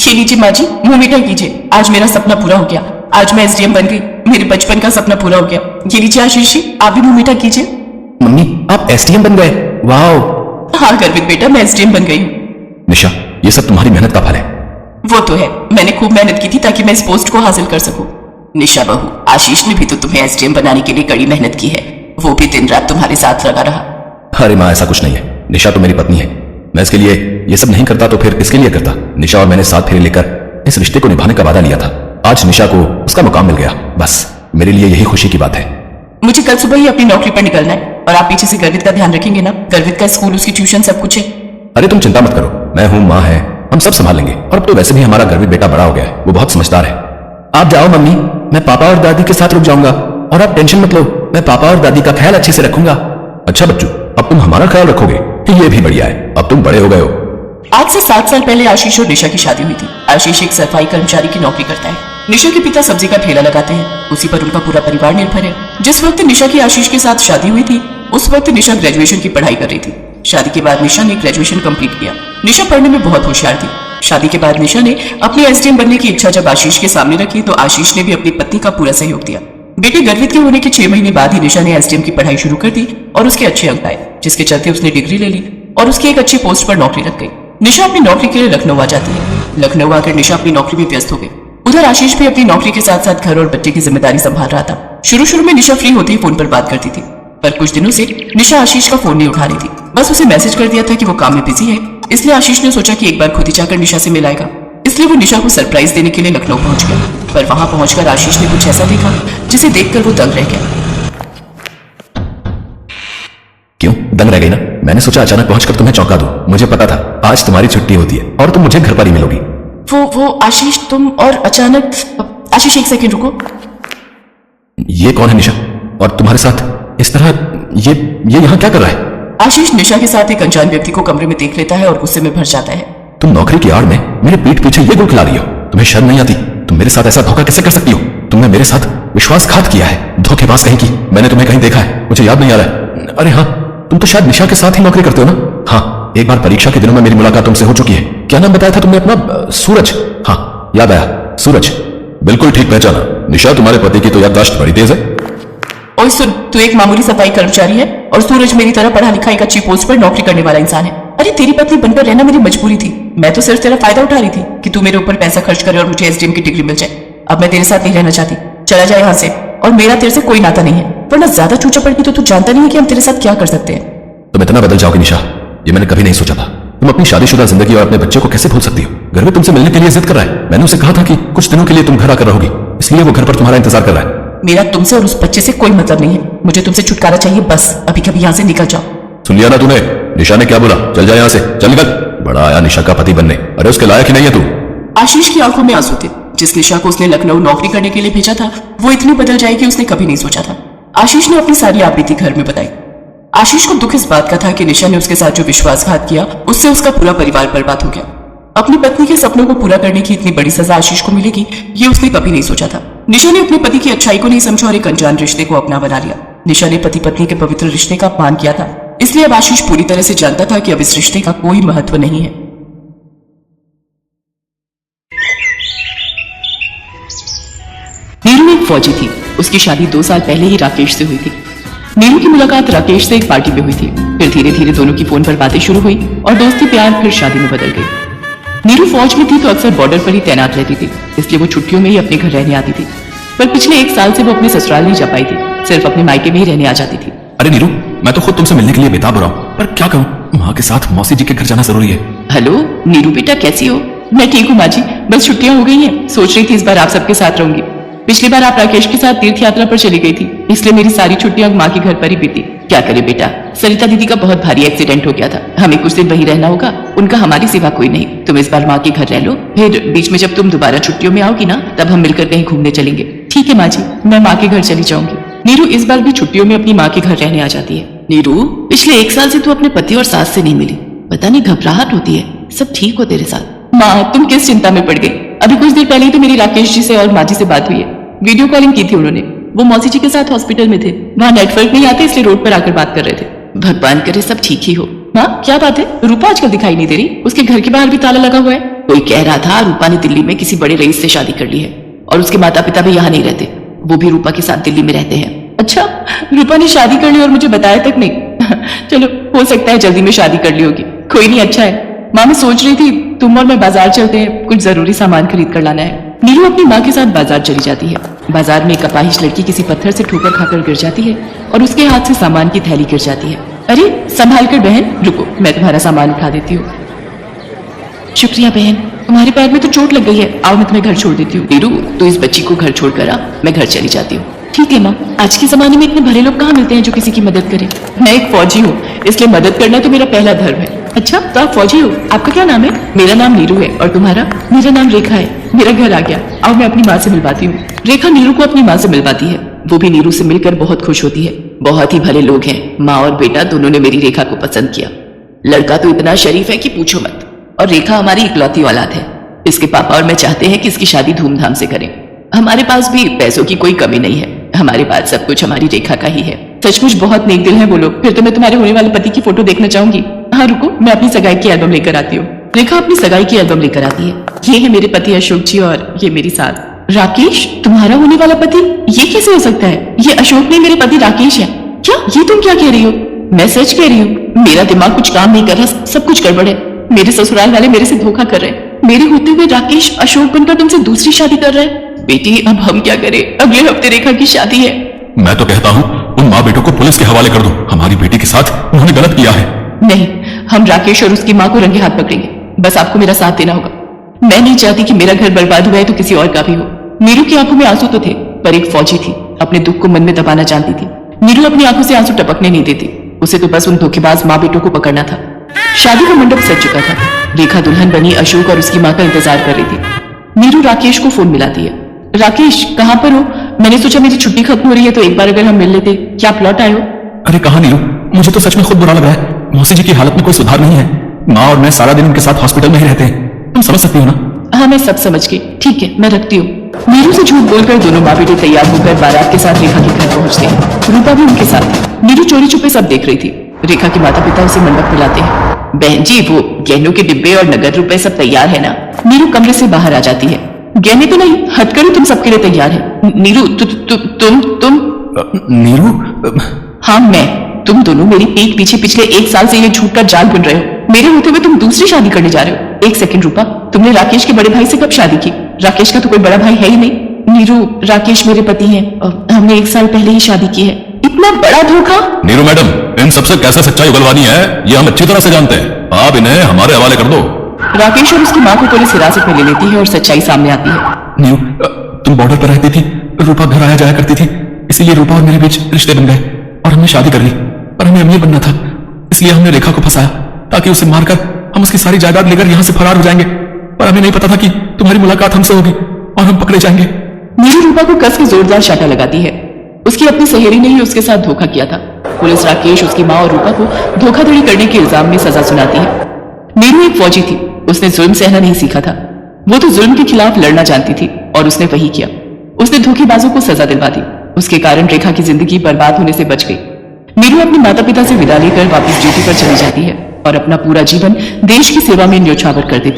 ये लीजिए माँ जी, मुंह मीठा कीजिए। आज मेरा सपना पूरा हो गया। आज मैं एसडीएम बन गई। मेरे बचपन का सपना पूरा हो गया। ये लीजिए आशीष जी, आप भी मुंह मीठा कीजिए। मम्मी, आप एसडीएम बन गए? वाओ। हाँ गर्वित बेटा, मैं एसडीएम बन गई हूँ। निशा, ये सब तुम्हारी मेहनत का फल है। वो तो है, मैंने खूब मेहनत की थी ताकि मैं इस पोस्ट को हासिल कर सकूं। निशा बहू, आशीष ने भी तो तुम्हें एसडीएम बनाने के लिए कड़ी मेहनत की है। वो भी दिन रात तुम्हारे साथ लगा रहा। अरे माँ, ऐसा कुछ नहीं है। निशा तो मेरी पत्नी है। मैं इसके लिए ये सब नहीं करता तो फिर किसके लिए करता? निशा और मैंने साथ फेरे लेकर इस रिश्ते को निभाने का वादा लिया था। आज निशा को उसका मुकाम मिल गया। बस मेरे लिए यही खुशी की बात है। मुझे कल सुबह ही अपनी नौकरी पर निकलना है और आप पीछे से गर्वित का ध्यान रखेंगे ना? गर्वित का स्कूल, उसकी ट्यूशन, सब कुछ है। अरे तुम चिंता मत करो, मैं हूँ, माँ है, हम सब संभाल लेंगे। और अब तो वैसे भी हमारा गर्वित बेटा बड़ा हो गया है, वो बहुत समझदार है। आप जाओ मम्मी, मैं पापा और दादी के साथ रुक जाऊंगा। और आप टेंशन मत लो, मैं पापा और दादी का ख्याल अच्छे से रखूंगा। अच्छा बच्चू, अब तुम हमारा ख्याल रखोगे, ये भी बढ़िया है। अब तुम बड़े हो गए हो। आज से 7 साल पहले आशीष और निशा की शादी हुई थी। आशीष एक सफाई कर्मचारी की नौकरी करता है। निशा के पिता सब्जी का ठेला लगाते हैं, उसी पर उनका पूरा परिवार निर्भर है। जिस वक्त निशा की आशीष के साथ शादी हुई थी, उस वक्त निशा ग्रेजुएशन की पढ़ाई कर रही थी। शादी के बाद निशा ने ग्रेजुएशन कंप्लीट किया। निशा पढ़ने में बहुत होशियार थी। शादी के बाद निशा ने अपनी एसडीएम बनने की इच्छा जब आशीष के सामने रखी तो आशीष ने भी अपनी पत्नी का पूरा सहयोग दिया। बेटे गर्वित के होने के 6 महीने बाद ही निशा ने एसडीएम की पढ़ाई शुरू कर दी और उसके अच्छे अंक आए, जिसके चलते उसने डिग्री ले ली और उसकी एक अच्छी पोस्ट पर नौकरी लग गई। निशा अपनी नौकरी के लिए लखनऊ आ जाती है। लखनऊ आकर निशा अपनी नौकरी में व्यस्त हो गई। उधर आशीष भी अपनी नौकरी के साथ साथ घर और बच्चे की जिम्मेदारी संभाल रहा था। शुरू में निशा फ्री होती ही फोन पर बात करती थी, पर कुछ दिनों से निशा आशीष का फोन नहीं उठा रही थी। बस उसे मैसेज कर दिया था कि वो काम में बिजी है, इसलिए आशीष ने सोचा कि एक बार खुद ही जाकर निशा से मिलाएगा। इसलिए वो निशा को सरप्राइज देने के लिए लखनऊ पहुंच गया। पर वहां पहुंचकर आशीष ने कुछ ऐसा देखा जिसे देखकर वो दंग रह गया। क्यों दंग रह गई ना? मैंने सोचा अचानक पहुंचकर तुम्हें चौंका दूं। मुझे पता था आज तुम्हारी छुट्टी होती है और तुम मुझे घर पर ही मिलोगी। वो आशीष, तुम और अचानक। आशीष एक सेकंड रुको। ये कौन है निशा? और तुम्हारे साथ इस तरह ये यहाँ क्या कर रहा है? आशीष निशा के साथ एक अनजान व्यक्ति को कमरे में देख लेता है और गुस्से में भर जाता है। तुम नौकरी की आड़ में मेरे पीठ पीछे ये गुल खिला रही हो। तुम्हें शर्म नहीं आती? तुम मेरे साथ ऐसा धोखा कैसे कर सकती हो? तुमने मेरे साथ विश्वासघात किया है, धोखेबाज कहीं की। मैंने तुम्हें कहीं देखा है, मुझे याद नहीं आ रहा है। अरे हाँ, तुम तो शायद निशा के साथ ही नौकरी करते हो ना? हाँ, एक बार परीक्षा के दिनों में मेरी मुलाकात तुमसे हो चुकी है। क्या नाम बताया था तुमने अपना? सूरज। हाँ याद आया, सूरज। बिल्कुल ठीक पहचाना। निशा, तुम्हारे पति की तो याददाश्त बड़ी तेज है। ओए सुन, तू एक मामूली सफाई कर्मचारी है और सूरज मेरी तरह पढ़ा लिखा एक अच्छी पोस्ट पर नौकरी करने वाला इंसान है। अरे तेरी पत्नी बनकर रहना मेरी मजबूरी थी। मैं तो सिर्फ तेरा फायदा उठा रही थी कि तू मेरे ऊपर पैसा खर्च करे और मुझे एसडीएम की डिग्री मिल जाए। अब मैं तेरे साथ नहीं रहना चाहती, चला जाए यहाँ से। और मेरा तेरे से कोई नाता नहीं है, वरना ज्यादा चूचा पड़ गई तो तू जानता नहीं है कि हम तेरे साथ क्या कर सकते हैं। तुम इतना बदल जाओगी निशा, ये मैंने कभी नहीं सोचा था। तुम अपनी शादीशुदा जिंदगी और अपने बच्चे को कैसे भूल सकती हो? घर में तुमसे मिलने के लिए जिद कर रहा है। मैंने उसे कहा था कि कुछ दिनों के लिए तुम घर आकर रहोगी, इसलिए वो घर पर तुम्हारा इंतजार कर रहा है। मेरा तुमसे और उस बच्चे से कोई मतलब नहीं है। मुझे तुमसे छुटकारा चाहिए, बस अभी कभी यहाँ से निकल जाओ। सुन लिया ना तूने? निशा ने क्या बोला? चल जाए यहाँ से, चल निकल। बड़ा आया निशा का पति बनने। अरे उसके लायक ही नहीं है तू। आशीष की आंखों में आंसू थे। जिस निशा को उसने लखनऊ नौकरी करने के लिए भेजा था, वो इतनी बदल जाएगी उसने कभी नहीं सोचा था। आशीष ने अपनी सारी आपबीती घर में बताई। आशीष को दुख इस बात का था कि निशा ने उसके साथ जो विश्वासघात किया, उससे उसका पूरा परिवार बर्बाद हो गया। अपनी पत्नी के सपनों को पूरा करने की इतनी बड़ी सजा आशीष को मिलेगी, ये उसने कभी नहीं सोचा था। निशा ने अपने पति की अच्छाई को नहीं समझा और एक अनजान रिश्ते को अपना बना लिया। निशा ने पति पत्नी के पवित्र रिश्ते का अपमान किया था, इसलिए अब आशीष पूरी तरह से जानता था कि अब इस रिश्ते का कोई महत्व नहीं है। नीरू एक फौजी थी। उसकी शादी 2 साल पहले ही राकेश से हुई थी। नीरू की मुलाकात राकेश से एक पार्टी में हुई थी। फिर धीरे धीरे दोनों की फोन पर बातें शुरू हुई और दोस्ती प्यार फिर शादी में बदल गई। नीरू फौज में थी तो अक्सर बॉर्डर पर ही तैनात रहती थी, इसलिए वो छुट्टियों में ही अपने घर रहने आती थी। पर पिछले 1 साल से वो अपने ससुराल नहीं जा पाई थी, सिर्फ अपने मायके में ही रहने आ जाती थी। अरे नीरू, मैं तो खुद तुमसे मिलने के लिए बेताब हो रहा हूँ, पर क्या कहूँ, माँ के साथ मौसी जी के घर जाना जरूरी है। हेलो नीरू बेटा, कैसी हो? मैं ठीक हूँ माँ जी, बस छुट्टियां हो गई हैं। सोच रही थी इस बार आप सबके साथ रहूंगी। पिछली बार आप राकेश के साथ तीर्थ यात्रा पर चली गई थी, इसलिए मेरी सारी छुट्टियां माँ के घर पर ही बीती। क्या करे बेटा, सरिता दीदी का बहुत भारी एक्सीडेंट हो गया था, हमें कुछ दिन वहीं रहना होगा। उनका हमारी सिवा कोई नहीं। तुम इस बार माँ के घर रह लो, फिर बीच में जब तुम दोबारा छुट्टियों में आओगी ना, तब हम मिलकर कहीं घूमने चलेंगे। ठीक है माँ जी, मैं माँ के घर चली जाऊंगी। नीरू इस बार भी छुट्टियों में अपनी माँ के घर रहने आ जाती है। नीरू, पिछले 1 साल से तू अपने पति और सास से नहीं मिली, पता नहीं घबराहट होती है। सब ठीक हो तेरे साथ? माँ तुम किस चिंता में पड़ गई? अभी कुछ देर पहले ही तो मेरी राकेश जी से और माँ जी से बात हुई है। वीडियो कॉलिंग की थी उन्होंने। वो मौसी जी के साथ हॉस्पिटल में थे, वहाँ नेटवर्क नहीं आते इसलिए रोड पर आकर बात कर रहे थे। भगवान करे सब ठीक ही हो। हाँ क्या बात है, रूपा आजकल दिखाई नहीं दे रही? उसके घर के बाहर भी ताला लगा हुआ है। कोई कह रहा था रूपा ने दिल्ली में किसी बड़े रईस से शादी कर ली है और उसके माता पिता भी यहाँ नहीं रहते, वो भी रूपा के साथ दिल्ली में रहते हैं। अच्छा, रूपा ने शादी कर ली और मुझे बताया तक नहीं। चलो, हो सकता है जल्दी में शादी कर ली होगी। कोई नहीं, अच्छा है। माँ, मैं सोच रही थी तुम और मैं बाजार चलते हैं, कुछ जरूरी सामान खरीद कर लाना है। नीरू अपनी माँ के साथ बाजार चली जाती है। बाजार में एक अपाहिज लड़की किसी पत्थर से ठोकर खाकर गिर जाती है और उसके हाथ से सामान की थैली गिर जाती है। अरे संभाल कर बहन, रुको, मैं तुम्हारा सामान उठा देती हूँ। शुक्रिया बहन, तुम्हारे पैर में तो चोट लग गई है, आओ मैं तुम्हें घर छोड़ देती हूँ। नीरू, तू इस बच्ची को घर छोड़कर आ, मैं घर चली जाती हूँ। ठीक है माँ, आज के जमाने में इतने भले लोग कहाँ मिलते हैं जो किसी की मदद करें। मैं एक फौजी हूँ, इसलिए मदद करना तो मेरा पहला धर्म है। अच्छा, तो आप फौजी हो, आपका क्या नाम है? मेरा नाम नीरू है, और तुम्हारा? मेरा नाम रेखा है। मेरा घर आ गया, आओ मैं अपनी माँ से मिलवाती हूँ। रेखा नीरू को अपनी माँ से मिलवाती है। वो भी नीरू से मिलकर बहुत खुश होती है। बहुत ही भले लोग हैं, माँ और बेटा दोनों ने मेरी रेखा को पसंद किया। लड़का तो इतना शरीफ है कि पूछो मत, और रेखा हमारी इकलौती औलाद है। इसके पापा और मैं चाहते हैं कि इसकी शादी धूमधाम से करें। हमारे पास भी पैसों की कोई कमी नहीं है, हमारे पास सब कुछ हमारी रेखा का ही है। सचमुच बहुत नेक दिल है वो लोग। फिर तो मैं तुम्हारे होने वाले पति की फोटो देखना चाहूंगी। हाँ रुको, मैं अपनी सगाई की एल्बम लेकर आती हूँ। रेखा अपनी सगाई की एल्बम लेकर आती है। ये है मेरे पति अशोक जी और ये मेरी सास। राकेश, तुम्हारा होने वाला पति? ये कैसे हो सकता है? ये अशोक नहीं, मेरे पति राकेश है। क्या? ये तुम क्या कह रही हो? मैं सच कह रही हूँ। मेरा दिमाग कुछ काम नहीं कर रहा, सब कुछ गड़बड़ है। मेरे ससुराल वाले मेरे से धोखा कर रहे हैं। मेरे होते हुए राकेश अशोक बनकर तुमसे दूसरी शादी कर रहे हैं। बेटी, अब हम क्या करें? अगले हफ्ते रेखा की शादी है। मैं तो कहता हूँ उन माँ बेटों को पुलिस के हवाले कर दो। हमारी बेटी के साथ उन्होंने गलत किया है। नहीं, हम राकेश और उसकी माँ को रंगे हाथ पकड़ेंगे। बस आपको मेरा साथ देना होगा। मैं नहीं चाहती कि मेरा घर बर्बाद हुआ है तो किसी और का भी हो। नीरू की आंखों में आंसू तो थे, पर एक फौजी थी, अपने दुख को मन में दबाना जानती थी। नीरू अपनी आंखों से आंसू टपकने नहीं देती। उसे तो बस उन धोखेबाज माँ बेटों को पकड़ना था। शादी का मंडप सज चुका था। रेखा दुल्हन बनी अशोक और उसकी माँ का इंतजार कर रही थी। नीरू राकेश को फोन मिलाती है। राकेश, कहाँ पर हो? मैंने सोचा मेरी छुट्टी खत्म हो रही है तो एक बार अगर हम मिल लेते। क्या आप लौट आए हो? अरे कहाँ नीरू, मुझे तो सच में खुद बुरा लग रहा है। मौसी जी की हालत में कोई सुधार नहीं है। माँ और मैं सारा दिन उनके साथ हॉस्पिटल में ही रहते हैं, तुम समझ सकती हो ना? हाँ, मैं सब समझ गई। ठीक है, मैं रखती हूँ। नीरू से झूठ बोलकर दोनों माँ बेटे तैयार होकर बारात के साथ रेखा के घर पहुंचते हैं। रूपा भी उनके साथ थी। नीरू चोरी छुपे सब देख रही थी। रेखा के माता पिता उसे मंडप में लाते हैं। बहन जी, वो गहनों के डिब्बे और नगद रुपए सब तैयार है ना? नीरू कमरे से बाहर आ जाती है। गहने तो नहीं, हथकड़ी तुम सबके लिए तैयार है। नीरू, तुम नीरू? हाँ, मैं। तुम दोनों मेरी पीठ पीछे पिछले 1 साल से ये झूठ का जाल बुन रहे हो। मेरे होते हुए तुम दूसरी शादी करने जा रहे हो। एक सेकंड रूपा, तुमने राकेश के बड़े भाई से कब शादी की? राकेश का तो कोई बड़ा भाई है ही नहीं। नीरू, राकेश मेरे पति हैं और हमने 1 साल पहले ही शादी की है। इतना बड़ा धोखा! नीरू मैडम, इन सबसे कैसे सच्चाई उगलवानी है ये हम अच्छी तरह से जानते हैं। आप इन्हें हमारे हवाले कर दो। राकेश और उसकी माँ को पुलिस हिरासत में ले लेती है और सच्चाई सामने आती है। नीरू, तुम बॉर्डर पर रहती थी, रूपा घर आया जाया करती थी, इसीलिए रूपा और मेरे बीच रिश्ते बन गए और हमने शादी कर ली। पर हमें अमीर बनना था, इसलिए हमने रेखा को फंसाया ताकि उसे मारकर हम उसकी सारी जायदाद लेकर यहाँ से फरार हो जाएंगे। पर हमें नहीं पता था कि तुम्हारी मुलाकात हमसे होगी और हम पकड़े जाएंगे। नीरू रूपा को कस के जोरदार शाटा लगाती है। उसकी अपनी सहेली ने ही उसके साथ धोखा किया था। पुलिस राकेश, उसकी माँ और रूपा को धोखाधड़ी करने के इल्जाम में सजा सुनाती है। नीरू एक फौजी थी, उसने जुल्म सहना नहीं सीखा था। वो तो जुल्म के खिलाफ लड़ना जानती थी और उसने वही किया। उसने धोखेबाजों को सजा दिलवा दी। उसके कारण रेखा की जिंदगी बर्बाद होने से बच गई। नीरू अपने माता पिता से विदा लेकर वापस ड्यूटी पर चली जाती है और अपना पूरा जीवन देश की सेवा में न्योछावर कर देती है।